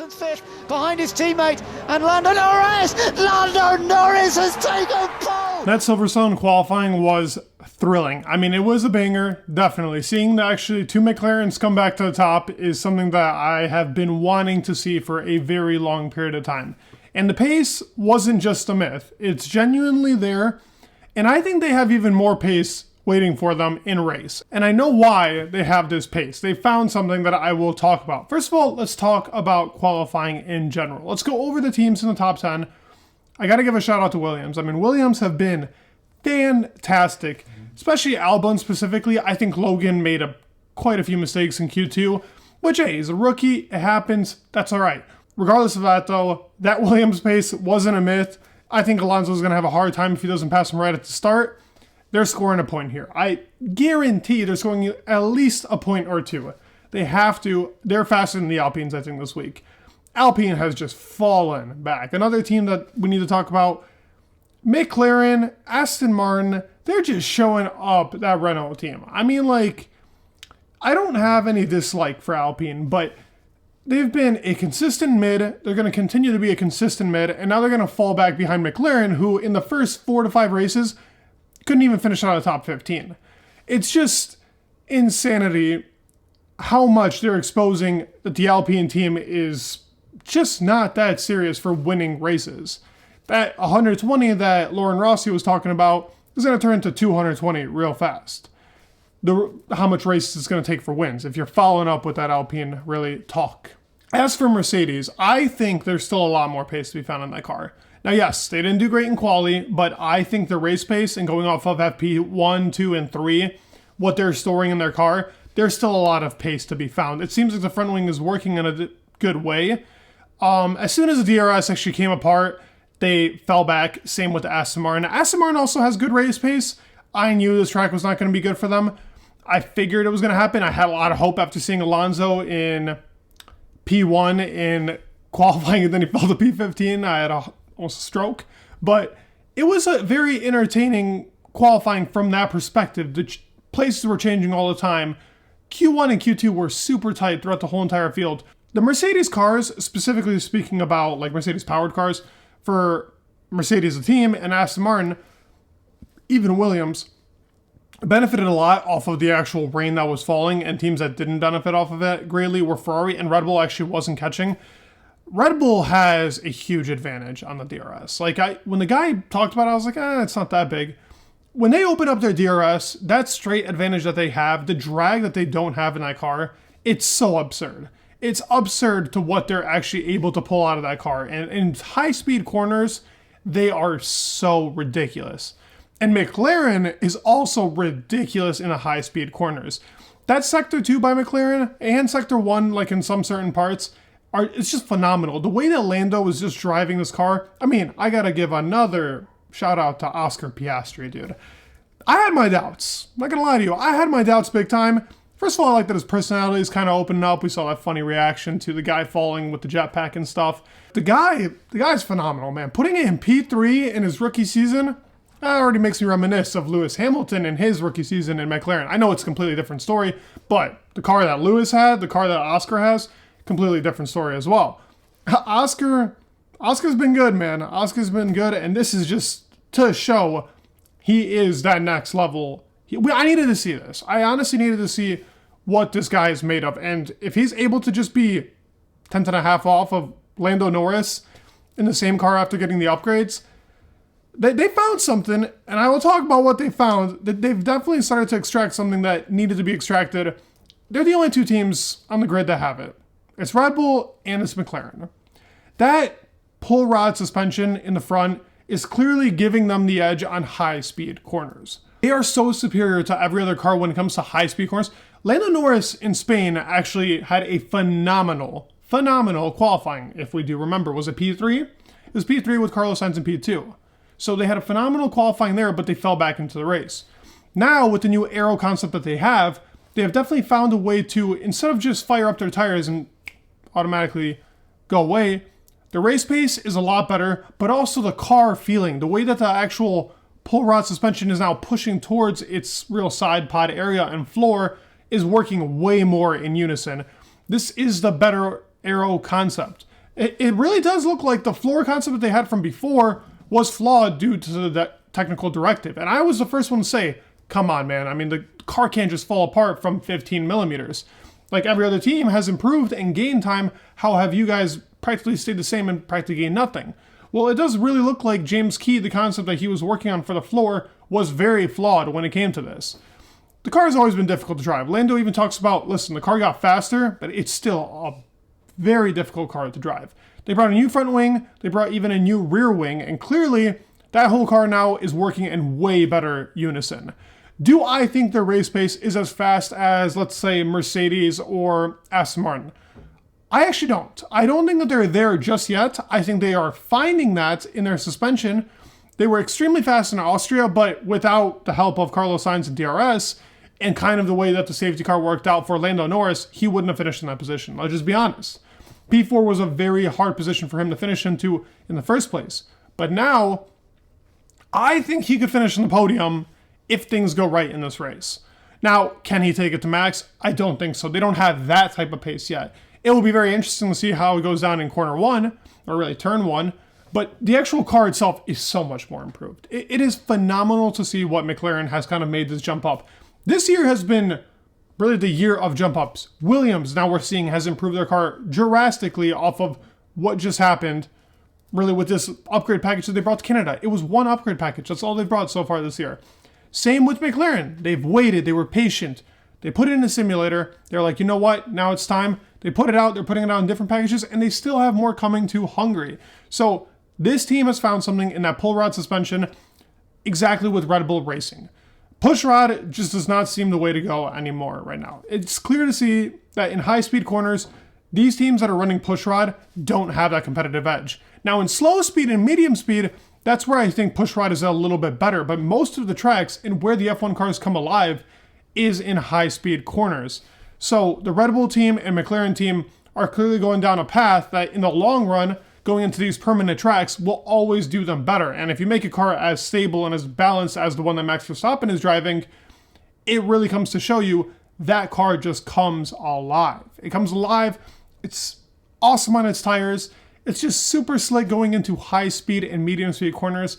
Fifth behind his teammate and Lando Norris. Lando Norris has taken pole. That Silverstone qualifying was thrilling. I mean, it was a banger, definitely. Seeing actually two McLarens come back to the top is something that I have been wanting to see for a very long period of time. And the pace wasn't just a myth. It's genuinely there. And I think they have even more pace waiting for them in race. And I know why they have this pace. They found something that I will talk about. First of all, let's talk about qualifying in general. Let's go over the teams in the top 10. I got to give a shout out to Williams. I mean, Williams have been fantastic, especially Albon specifically. I think Logan made quite a few mistakes in Q2, which, hey, he's a rookie. It happens. That's all right. Regardless of that, though, that Williams pace wasn't a myth. I think Alonso's going to have a hard time if he doesn't pass him right at the start. They're scoring a point here. I guarantee they're scoring at least a point or two. They have to. They're faster than the Alpines, I think, this week. Alpine has just fallen back. Another team that we need to talk about, McLaren, Aston Martin, they're just showing up, that Renault team. I mean, like, I don't have any dislike for Alpine, but they've been a consistent mid. They're going to continue to be a consistent mid, and now they're going to fall back behind McLaren, who in the first 4 to 5 races couldn't even finish out of the top 15. It's just insanity how much they're exposing that the Alpine team is just not that serious for winning races. That 120 that Lauren Rossi was talking about is going to turn into 220 real fast. How much races it's going to take for wins if you're following up with that Alpine really talk. As for Mercedes, I think there's still a lot more pace to be found in that car. Now, yes, they didn't do great in quali, but I think the race pace and going off of FP1, 2, and 3, what they're storing in their car, there's still a lot of pace to be found. It seems like the front wing is working in a good way. As soon as the DRS actually came apart, they fell back. Same with the Aston Martin. Aston Martin also has good race pace. I knew this track was not going to be good for them. I figured it was going to happen. I had a lot of hope after seeing Alonso in P1 in qualifying, and then he fell to P15. I had almost a stroke. But it was a very entertaining qualifying from that perspective. The places were changing all the time. Q1 and Q2 were super tight throughout the whole entire field. The Mercedes cars, specifically speaking about like Mercedes powered cars, for Mercedes the team and Aston Martin, even Williams, benefited a lot off of the actual rain that was falling, and teams that didn't benefit off of it greatly were Ferrari, and Red Bull actually wasn't catching. Red Bull has a huge advantage on the DRS. Like, when the guy talked about it, I was like, it's not that big. When they open up their DRS, that straight advantage that they have, the drag that they don't have in that car, it's so absurd. It's absurd to what they're actually able to pull out of that car. And in high-speed corners, they are so ridiculous. And McLaren is also ridiculous in the high-speed corners. That Sector 2 by McLaren and Sector 1, like in some certain parts, it's just phenomenal. The way that Lando was just driving this car, I mean, I gotta give another shout out to Oscar Piastri, dude. I had my doubts. I'm not gonna lie to you. I had my doubts big time. First of all, I like that his personality is kind of opening up. We saw that funny reaction to the guy falling with the jetpack and stuff. The guy's phenomenal, man. Putting it in P3 in his rookie season, that already makes me reminisce of Lewis Hamilton in his rookie season in McLaren. I know it's a completely different story, but the car that Lewis had, the car that Oscar has, completely different story as well. Oscar's been good, man. Oscar's been good, and this is just to show he is that next level. I needed to see this. I honestly needed to see what this guy is made of, and if he's able to just be 10.5 off of Lando Norris in the same car after getting the upgrades, they found something, and I will talk about what they found. They've definitely started to extract something that needed to be extracted. They're the only two teams on the grid that have it. It's Red Bull and it's McLaren. That pull rod suspension in the front is clearly giving them the edge on high-speed corners. They are so superior to every other car when it comes to high-speed corners. Lando Norris in Spain actually had a phenomenal qualifying, if we do remember. Was it P3? It was P3 with Carlos Sainz in P2. So they had a phenomenal qualifying there, but they fell back into the race. Now, with the new aero concept that they have definitely found a way to, instead of just fire up their tires and automatically go away, the race pace is a lot better, but also the car feeling, the way that the actual pull rod suspension is now pushing towards its real side pod area and floor is working way more in unison. This is the better aero concept. It really does look like the floor concept that they had from before was flawed due to the technical directive. And I was the first one to say, come on, man. I mean, the car can't just fall apart from 15 millimeters. Like every other team has improved and gained time. How have you guys practically stayed the same and practically gained nothing? Well, it does really look like James Key, the concept that he was working on for the floor, was very flawed when it came to this. The car has always been difficult to drive. Lando even talks about, listen, the car got faster, but it's still a very difficult car to drive. They brought a new front wing, they brought even a new rear wing, and clearly that whole car now is working in way better unison. Do I think their race pace is as fast as, let's say, Mercedes or Aston Martin? I actually don't. I don't think that they're there just yet. I think they are finding that in their suspension. They were extremely fast in Austria, but without the help of Carlos Sainz and DRS, and kind of the way that the safety car worked out for Lando Norris, he wouldn't have finished in that position. I'll just be honest. P4 was a very hard position for him to finish into in the first place. But now, I think he could finish on the podium if things go right in this race. Now, can he take it to max? I don't think so. They don't have that type of pace yet. It will be very interesting to see how it goes down in corner 1, or really turn 1, but the actual car itself is so much more improved. It is phenomenal to see what McLaren has kind of made this jump up. This year has been really the year of jump ups. Williams, now we're seeing, has improved their car drastically off of what just happened, really with this upgrade package that they brought to Canada. It was one upgrade package. That's all they've brought so far this year. Same with McLaren. They've waited. They were patient. They put it in a simulator. They're like, you know what? Now it's time. They put it out. They're putting it out in different packages, and they still have more coming to Hungary. So this team has found something in that pull rod suspension exactly with Red Bull Racing. Push rod just does not seem the way to go anymore right now. It's clear to see that in high-speed corners, these teams that are running push rod don't have that competitive edge. Now in slow speed and medium speed, that's where I think push rod is a little bit better, but most of the tracks and where the F1 cars come alive is in high-speed corners. So the Red Bull team and McLaren team are clearly going down a path that in the long run, going into these permanent tracks will always do them better. And if you make a car as stable and as balanced as the one that Max Verstappen is driving, it really comes to show you that car just comes alive. It comes alive. It's awesome on its tires. It's just super slick going into high speed and medium speed corners.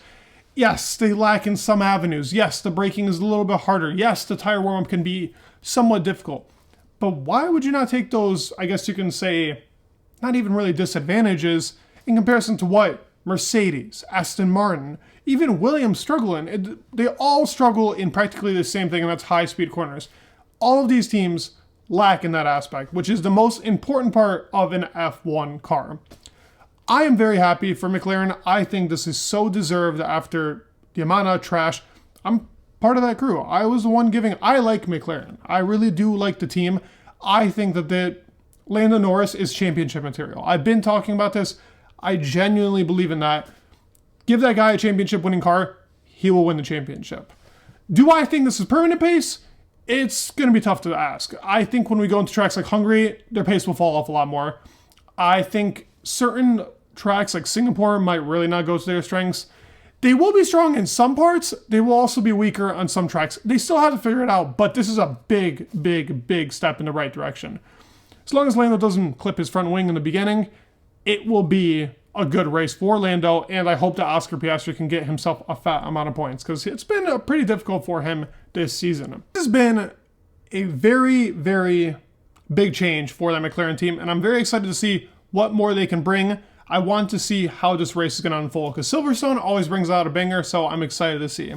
Yes, they lack in some avenues. Yes, the braking is a little bit harder. Yes, the tire warm-up can be somewhat difficult. But why would you not take those, I guess you can say, not even really disadvantages, in comparison to what Mercedes, Aston Martin, even Williams struggle in? They all struggle in practically the same thing, and that's high-speed corners. All of these teams lack in that aspect, which is the most important part of an F1 car. I am very happy for McLaren. I think this is so deserved after the amount of trash. I'm part of that crew. I was the one giving. I like McLaren. I really do like the team. I think that Lando Norris is championship material. I've been talking about this. I genuinely believe in that. Give that guy a championship winning car, he will win the championship. Do I think this is permanent pace? It's going to be tough to ask. I think when we go into tracks like Hungary, their pace will fall off a lot more. I think certain tracks like Singapore might really not go to their strengths. They will be strong in some parts. They will also be weaker on some tracks. They still have to figure it out, but this is a big, big, big step in the right direction. As long as Lando doesn't clip his front wing in the beginning, it will be a good race for Lando, and I hope that Oscar Piastri can get himself a fat amount of points, because it's been pretty difficult for him this season. This has been a very, very big change for that McLaren team, and I'm very excited to see what more they can bring. I want to see how this race is going to unfold, because Silverstone always brings out a banger, so I'm excited to see.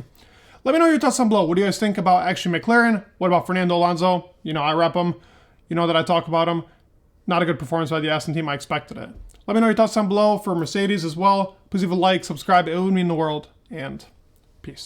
Let me know your thoughts down below. What do you guys think about actually McLaren? What about Fernando Alonso? You know, I rep him. You know that I talk about him. Not a good performance by the Aston team. I expected it. Let me know your thoughts down below for Mercedes as well. Please leave a like, subscribe. It would mean the world. And peace.